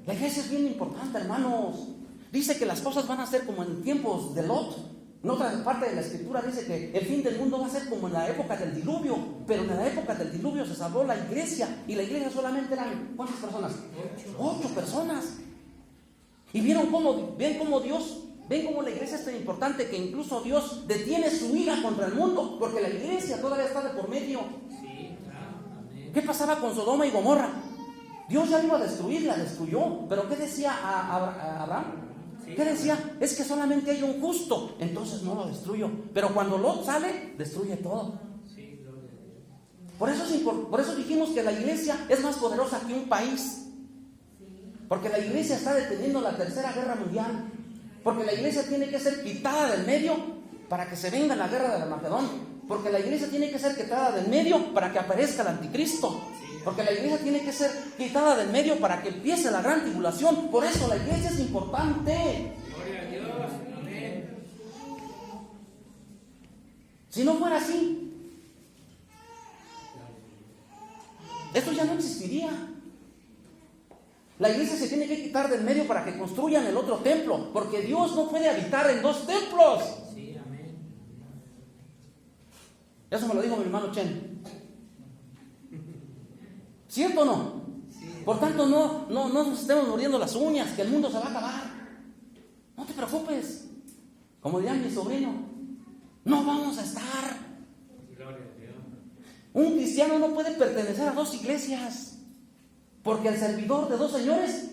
La iglesia es bien importante, hermanos. Dice que las cosas van a ser como en tiempos de Lot. En otra parte de la escritura dice que el fin del mundo va a ser como en la época del diluvio. Pero en la época del diluvio se salvó la iglesia. Y la iglesia solamente eran, ¿cuántas personas? 8 personas. Y ven cómo la iglesia es tan importante que incluso Dios detiene su ira contra el mundo. Porque la iglesia todavía está de por medio. Sí, claro. Amén. ¿Qué pasaba con Sodoma y Gomorra? Dios ya iba a destruir, la destruyó. Pero ¿qué decía a Abraham? ¿Qué decía? Es que solamente hay un justo, entonces no lo destruyo. Pero cuando Lot sale, destruye todo. Sí, gloria a Dios. Por eso dijimos que la iglesia es más poderosa que un país. Porque la iglesia está deteniendo la Tercera Guerra Mundial. Porque la iglesia tiene que ser quitada del medio para que se venga la guerra de Armagedón. Porque la iglesia tiene que ser quitada del medio para que aparezca el anticristo. Porque la iglesia tiene que ser quitada del medio para que empiece la gran tribulación. Por eso la iglesia es importante. Gloria a Dios. Amén. Si no fuera así, esto ya no existiría. La iglesia se tiene que quitar del medio para que construyan el otro templo. Porque Dios no puede habitar en 2 templos. Sí, amén. Eso me lo dijo mi hermano Chen. ¿Cierto o no? Por tanto, no nos estemos muriendo las uñas, que el mundo se va a acabar. No te preocupes. Como diría mi sobrino, no vamos a estar. Gloria a Dios. Un cristiano no puede pertenecer a dos iglesias, porque el servidor de dos señores,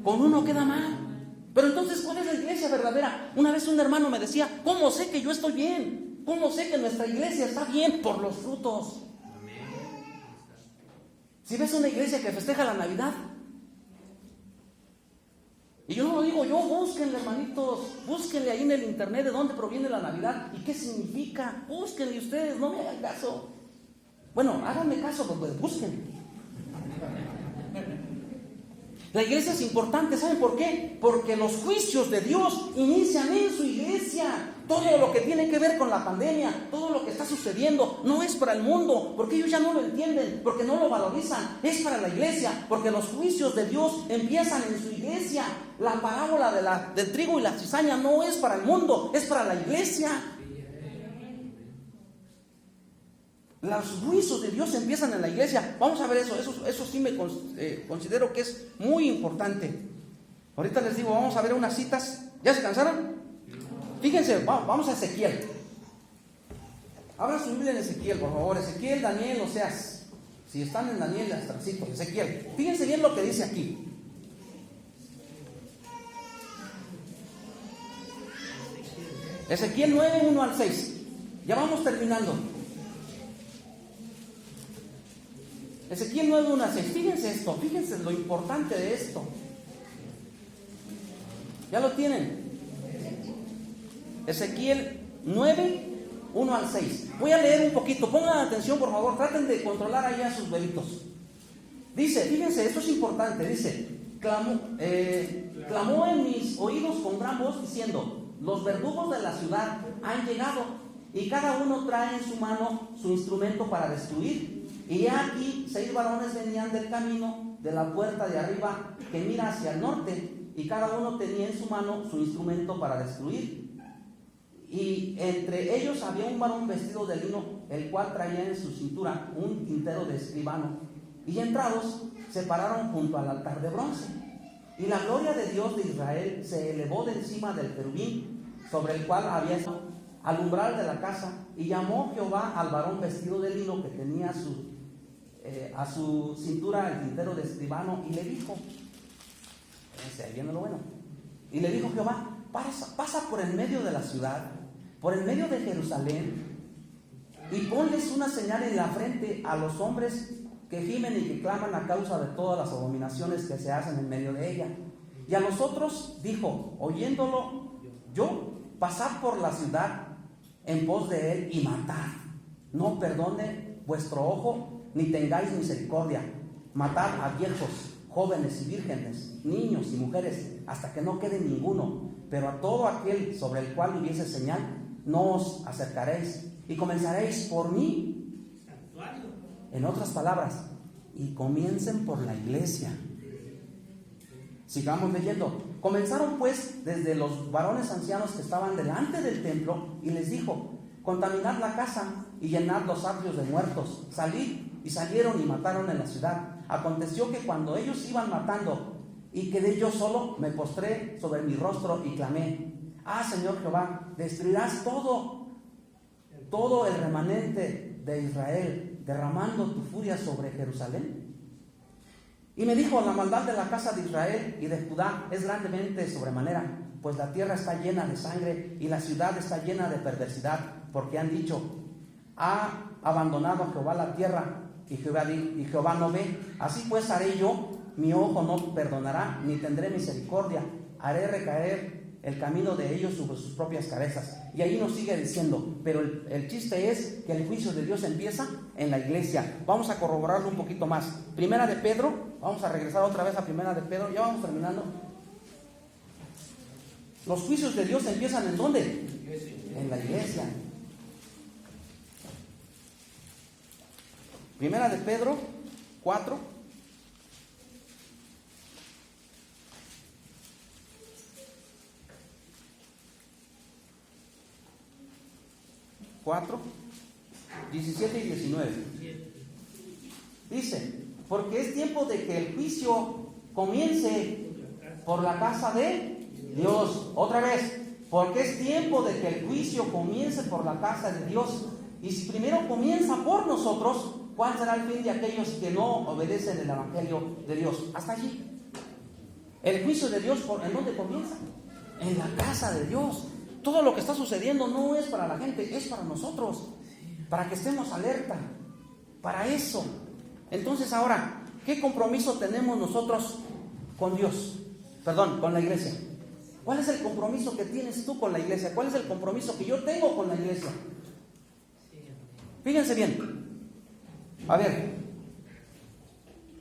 con uno queda mal. Pero entonces, ¿cuál es la iglesia verdadera? Una vez un hermano me decía, ¿cómo sé que yo estoy bien? ¿Cómo sé que nuestra iglesia está bien? Por los frutos. Si ves una iglesia que festeja la Navidad, y yo no lo digo yo, búsquenle, hermanitos, búsquenle ahí en el internet de dónde proviene la Navidad y qué significa. Búsquenle ustedes, no me hagan caso. Bueno, háganme caso, pues busquen. La iglesia es importante, ¿saben por qué? Porque los juicios de Dios inician en su iglesia. Todo lo que tiene que ver con la pandemia, todo lo que está sucediendo, no es para el mundo, porque ellos ya no lo entienden, porque no lo valorizan, es para la iglesia, porque los juicios de Dios empiezan en su iglesia. La parábola del trigo y la cizaña no es para el mundo, es para la iglesia. Los juicios de Dios empiezan en la iglesia. Vamos a ver eso sí me considero que es muy importante. Ahorita les digo, vamos a ver unas citas. ¿Ya se cansaron? Fíjense, vamos a Ezequiel. Abra su Biblia en Ezequiel, por favor. Ezequiel, Daniel, Oseas. Si están en Daniel, atrasito, Ezequiel. Fíjense bien lo que dice aquí. Ezequiel 9, 1 al 6. Ya vamos terminando. Ezequiel 9, 1 al 6. Fíjense esto, fíjense lo importante de esto. ¿Ya lo tienen? Ezequiel 9, 1 al 6. Voy a leer un poquito, pongan atención por favor, traten de controlar ahí a sus bebitos. Dice, fíjense, esto es importante, dice, clamó en mis oídos con gran voz diciendo, los verdugos de la ciudad han llegado y cada uno trae en su mano su instrumento para destruir. Y aquí 6 varones venían del camino de la puerta de arriba que mira hacia el norte y cada uno tenía en su mano su instrumento para destruir. Y entre ellos había un varón vestido de lino, el cual traía en su cintura un tintero de escribano. Y entrados se pararon junto al altar de bronce. Y la gloria de Dios de Israel se elevó de encima del querubín, sobre el cual había estado al umbral de la casa. Y llamó Jehová al varón vestido de lino que tenía a su cintura el tintero de escribano, y le dijo, ahí viene lo bueno. Y le dijo Jehová, pasa por el medio de la ciudad, por el medio de Jerusalén, y ponles una señal en la frente a los hombres que gimen y que claman a causa de todas las abominaciones que se hacen en medio de ella. Y a los otros dijo, oyéndolo yo, pasad por la ciudad en pos de él y matad. No perdone vuestro ojo, ni tengáis misericordia. Matad a viejos, jóvenes y vírgenes, niños y mujeres, hasta que no quede ninguno. Pero a todo aquel sobre el cual hubiese señal, no os acercaréis, y comenzaréis por mí. En otras palabras, y comiencen por la iglesia. Sigamos leyendo. Comenzaron pues desde los varones ancianos que estaban delante del templo, y les dijo, contaminad la casa y llenad los atrios de muertos, salid. Y salieron y mataron en la ciudad. Aconteció que cuando ellos iban matando y quedé yo solo, me postré sobre mi rostro y clamé, Señor Jehová, destruirás todo el remanente de Israel, derramando tu furia sobre Jerusalén. Y me dijo, la maldad de la casa de Israel y de Judá es grandemente sobremanera, pues la tierra está llena de sangre y la ciudad está llena de perversidad, porque han dicho, ha abandonado a Jehová la tierra, y Jehová no ve. Así pues haré yo, mi ojo no perdonará, ni tendré misericordia, haré recaer el camino de ellos sobre sus propias cabezas. Y ahí nos sigue diciendo, pero el chiste es que el juicio de Dios empieza en la iglesia. Vamos a corroborarlo un poquito más. Primera de Pedro, vamos a regresar otra vez a Primera de Pedro, ya vamos terminando. Los juicios de Dios empiezan ¿en dónde? En la iglesia. Primera de Pedro 4. (4) 17 y 19. Dice, Porque es tiempo de que el juicio comience por la casa de Dios. Otra vez, porque es tiempo de que el juicio comience por la casa de Dios. Y si primero comienza por nosotros, ¿cuál será el fin de aquellos que no obedecen el evangelio de Dios? Hasta allí. El juicio de Dios, ¿en dónde comienza? En la casa de Dios. Todo lo que está sucediendo no es para la gente, es para nosotros, para que estemos alerta, para eso. Entonces ahora, ¿qué compromiso tenemos nosotros con Dios? Perdón, con la iglesia. ¿Cuál es el compromiso que tienes tú con la iglesia? ¿Cuál es el compromiso que yo tengo con la iglesia? Fíjense bien. A ver,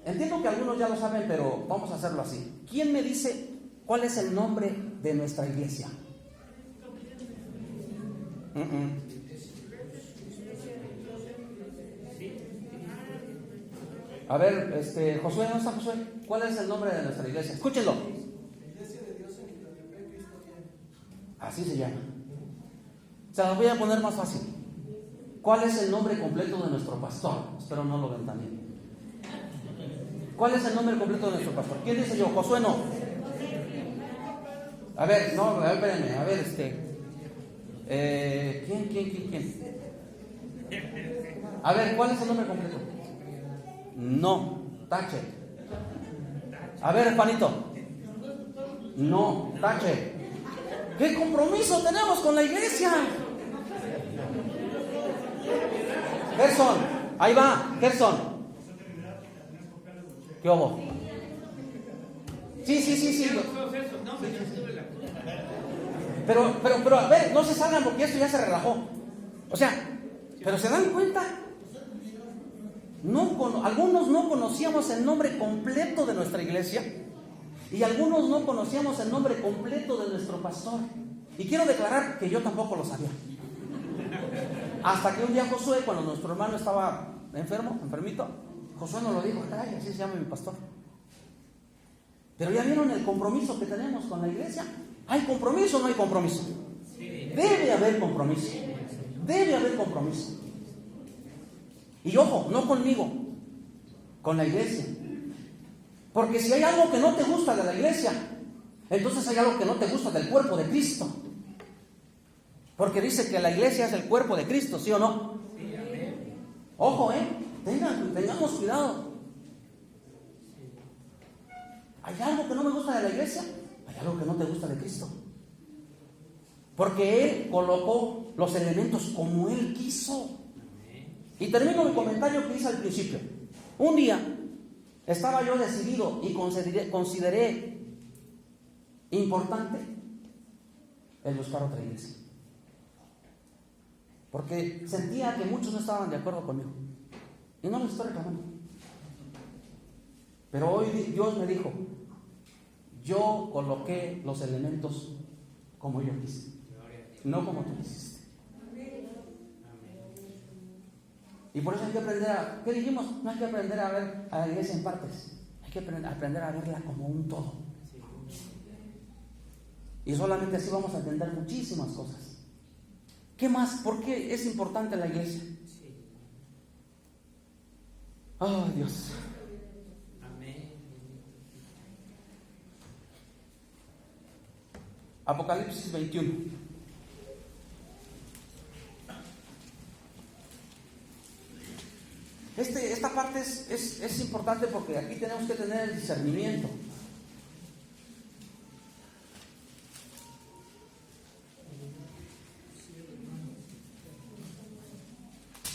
entiendo que algunos ya lo saben, pero vamos a hacerlo así. ¿Quién me dice cuál es el nombre de nuestra iglesia? A ver, Josué, ¿dónde está Josué? ¿Cuál es el nombre de nuestra iglesia? Escúchenlo. Iglesia de Dios en Quitlaltepec, Cristo tiene. Así se llama. Se los voy a poner más fácil. ¿Cuál es el nombre completo de nuestro pastor? Espero no lo ven también. ¿Cuál es el nombre completo de nuestro pastor? ¿Quién dice yo? Josué no. A ver, no, a ver, espérenme. A ver, ¿Quién? A ver, ¿cuál es el nombre completo? No, tache. A ver, Juanito. No, tache. ¿Qué compromiso tenemos con la iglesia? Gerson, ahí va, Gerson. ¿Qué hubo? Sí. Pero, a ver, no se salgan porque esto ya se relajó. O sea, pero ¿se dan cuenta? Algunos no conocíamos el nombre completo de nuestra iglesia y algunos no conocíamos el nombre completo de nuestro pastor. Y quiero declarar que yo tampoco lo sabía. Hasta que un día Josué, cuando nuestro hermano estaba enfermito, Josué nos lo dijo: caray, así se llama mi pastor. Pero ya vieron el compromiso que tenemos con la iglesia. ¿Hay compromiso o no hay compromiso? Debe haber compromiso. Debe haber compromiso. Y ojo, no conmigo, con la iglesia. Porque si hay algo que no te gusta de la iglesia, entonces hay algo que no te gusta del cuerpo de Cristo. Porque dice que la iglesia es el cuerpo de Cristo, ¿sí o no? Ojo, tengamos cuidado. ¿Hay algo que no me gusta de la iglesia? Hay algo que no te gusta de Cristo. Porque Él colocó los elementos como Él quiso. Y termino mi comentario que hice al principio. Un día estaba yo decidido y consideré importante el buscar otra iglesia. Porque sentía que muchos no estaban de acuerdo conmigo. Y no les estoy reclamando. Pero hoy Dios me dijo: yo coloqué los elementos como yo quise, no como tú quisiste. Y por eso hay que aprender ¿qué dijimos? No hay que aprender a ver a la iglesia en partes. Hay que aprender a verla como un todo. Y solamente así vamos a entender muchísimas cosas. ¿Qué más? ¿Por qué es importante la iglesia? Oh, Dios. Amén. Apocalipsis 21. Esta parte es importante porque aquí tenemos que tener el discernimiento.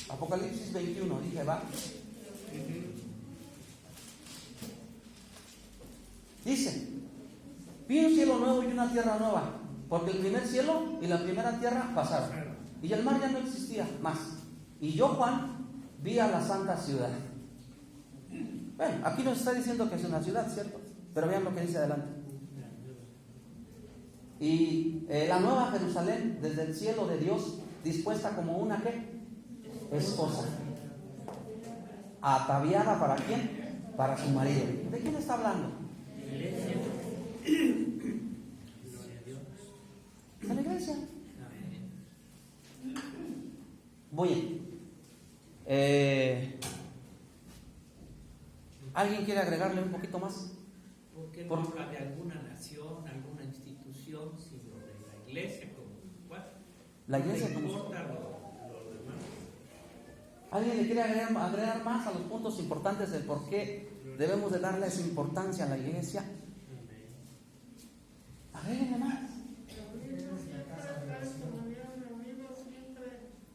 Apocalipsis 21, dije, va. Dice: vi un cielo nuevo y una tierra nueva, porque el primer cielo y la primera tierra pasaron, y el mar ya no existía más. Y yo, Juan, vi a la santa ciudad. Bueno, aquí nos está diciendo que es una ciudad, ¿cierto? Pero vean lo que dice adelante. Y la nueva Jerusalén, desde el cielo de Dios, dispuesta como una ¿qué? Esposa, ataviada ¿para quién? Para su marido. ¿De quién está hablando? De la iglesia. Muy bien. ¿Alguien quiere agregarle un poquito más? ¿Por qué no habla de alguna nación, alguna institución, sino de la iglesia como cuál? La iglesia ¿No como... importa lo demás? ¿Alguien le quiere agregar más a los puntos importantes del por qué debemos de darle esa importancia a la iglesia? Agréguenle más.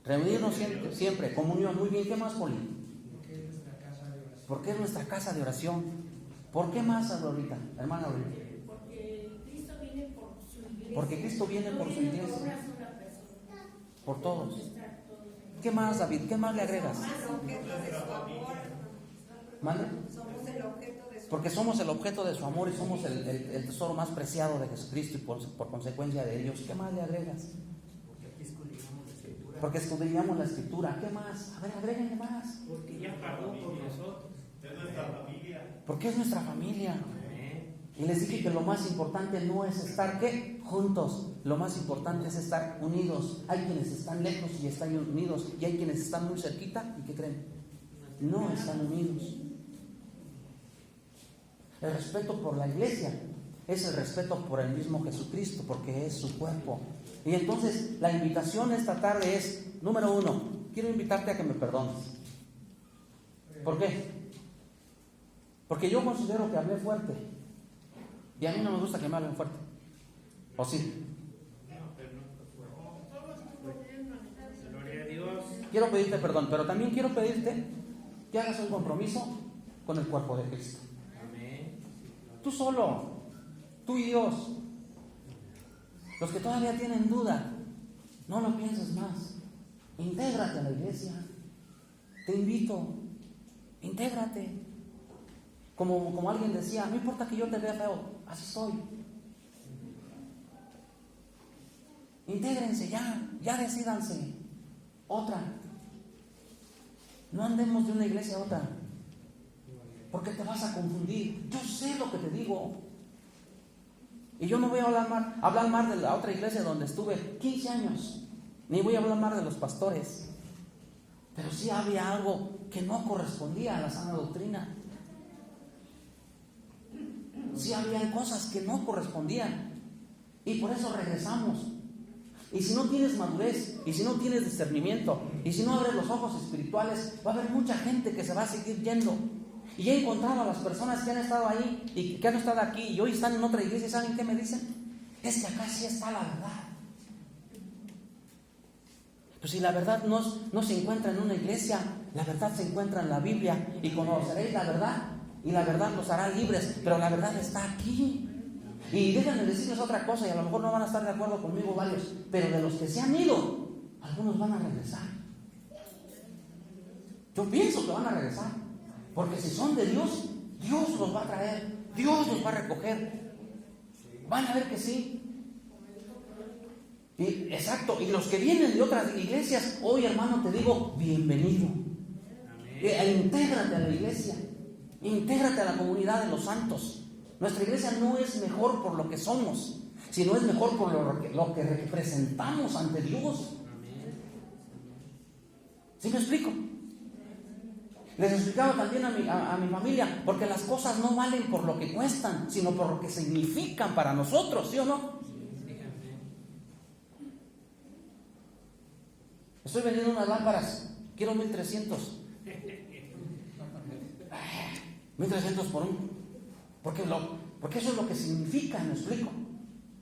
Reunirnos siempre, comunión. Muy bien, ¿qué más, Poli? ¿Por qué es nuestra casa de oración? ¿Por qué más, Aurorita? Hermana Aurorita. Porque Cristo viene por su iglesia. Porque Cristo viene por su iglesia. Por una sola persona. Por todos. Estar todos en ¿Qué más, David? ¿Qué más le agregas? Objeto de su amor. ¿Mande? Somos el objeto de su Porque somos el objeto de su amor y somos el tesoro más preciado de Jesucristo y por consecuencia de ellos. ¿Qué más le agregas? Porque escudriñamos la Escritura. ¿Qué más? A ver, agréguenle más. Porque ya pagó por nosotros. Es nuestra familia. Porque es nuestra familia. Amén. Y les dije que lo más importante no es estar, ¿qué? Juntos. Lo más importante es estar unidos. Hay quienes están lejos y están unidos. Y hay quienes están muy cerquita y ¿qué creen? No están unidos. El respeto por la iglesia es el respeto por el mismo Jesucristo, porque es su cuerpo. Y entonces la invitación esta tarde es, número 1, quiero invitarte a que me perdones. ¿Por qué? Porque yo considero que hablé fuerte. Y a mí no me gusta que me hablen fuerte. ¿O sí? Gloria a Dios. Quiero pedirte perdón, pero también quiero pedirte que hagas un compromiso con el cuerpo de Cristo. Amén. Tú solo, tú y Dios. Los que todavía tienen duda, no lo pienses más. Intégrate a la iglesia. Te invito, intégrate. Como alguien decía, no importa que yo te vea feo, así soy. Intégrense ya decídanse. Otra. No andemos de una iglesia a otra, porque te vas a confundir. Yo sé lo que te digo. Y yo no voy a hablar mal de la otra iglesia donde estuve 15 años, ni voy a hablar mal de los pastores. Pero sí había algo que no correspondía a la sana doctrina. Sí había cosas que no correspondían. Y por eso regresamos. Y si no tienes madurez, y si no tienes discernimiento, y si no abres los ojos espirituales, va a haber mucha gente que se va a seguir yendo. Y he encontrado a las personas que han estado ahí y que han estado aquí y hoy están en otra iglesia. ¿Saben qué me dicen? Es que acá sí está la verdad. Pues si la verdad no se encuentra en una iglesia, la verdad se encuentra en la Biblia. Y conoceréis la verdad, y la verdad los hará libres. Pero la verdad está aquí. Y déjenme decirles otra cosa, y a lo mejor no van a estar de acuerdo conmigo varios, pero de los que se han ido, algunos van a regresar. Yo pienso que van a regresar, porque si son de Dios, Dios los va a traer, Dios los va a recoger. Van a ver que sí. Y, exacto, y los que vienen de otras iglesias, hoy hermano te digo, bienvenido. Intégrate a la iglesia, intégrate a la comunidad de los santos. Nuestra iglesia no es mejor por lo que somos, sino es mejor por lo que representamos ante Dios. ¿Sí me explico? Les explicaba también a mi familia, porque las cosas no valen por lo que cuestan, sino por lo que significan para nosotros, ¿sí o no? Estoy vendiendo unas lámparas, quiero 1,300. 1,300 por uno. Porque eso es lo que significa, ¿me explico?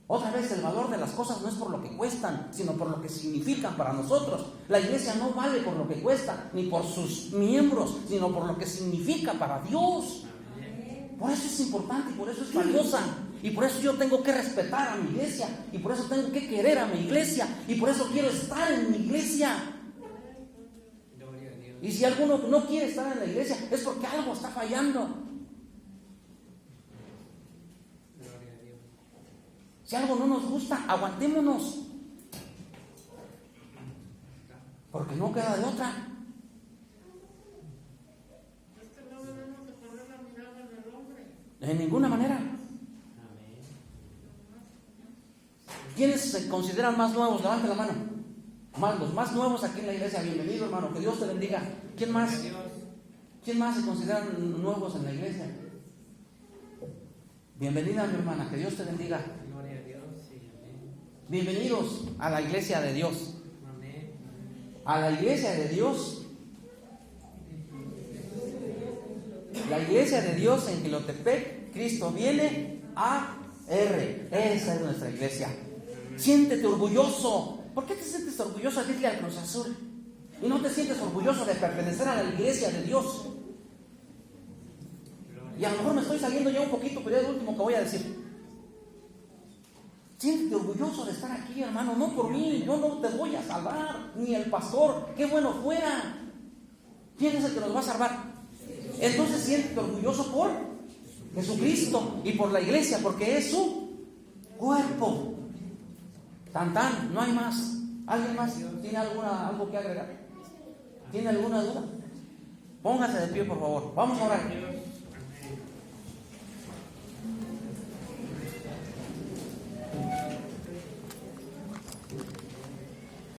Otra vez, el valor de las cosas no es por lo que cuestan, sino por lo que significan para nosotros. La iglesia no vale por lo que cuesta, ni por sus miembros, sino por lo que significa para Dios. Por eso es importante y por eso es valiosa. Y por eso yo tengo que respetar a mi iglesia. Y por eso tengo que querer a mi iglesia. Y por eso quiero estar en mi iglesia. Y si alguno no quiere estar en la iglesia, es porque algo está fallando. Si algo no nos gusta, aguantémonos. Porque no queda de otra. De ninguna manera. ¿Quiénes se consideran más nuevos? Levante la mano. Los más nuevos aquí en la iglesia. Bienvenido, hermano. Que Dios te bendiga. ¿Quién más? ¿Quién más se consideran nuevos en la iglesia? Bienvenida, mi hermana, que Dios te bendiga. Gloria a Dios, sí, amén. Bienvenidos a la iglesia de Dios. Amén. A la iglesia de Dios. La iglesia de Dios en Jilotepec, Cristo viene AR. Esa es nuestra iglesia. Siéntete orgulloso. ¿Por qué te sientes orgulloso de irle al Cruz Azul? Y no te sientes orgulloso de pertenecer a la iglesia de Dios. Y a lo mejor me estoy saliendo ya un poquito, pero es lo último que voy a decir. Siéntete orgulloso de estar aquí, hermano. No por mí, yo no te voy a salvar, ni el pastor. Qué bueno fuera. ¿Quién es el que nos va a salvar? Entonces siéntete orgulloso por Jesucristo y por la iglesia, porque es su cuerpo. Tan, no hay más. ¿Alguien más tiene algo que agregar? ¿Tiene alguna duda? Póngase de pie, por favor. Vamos a orar.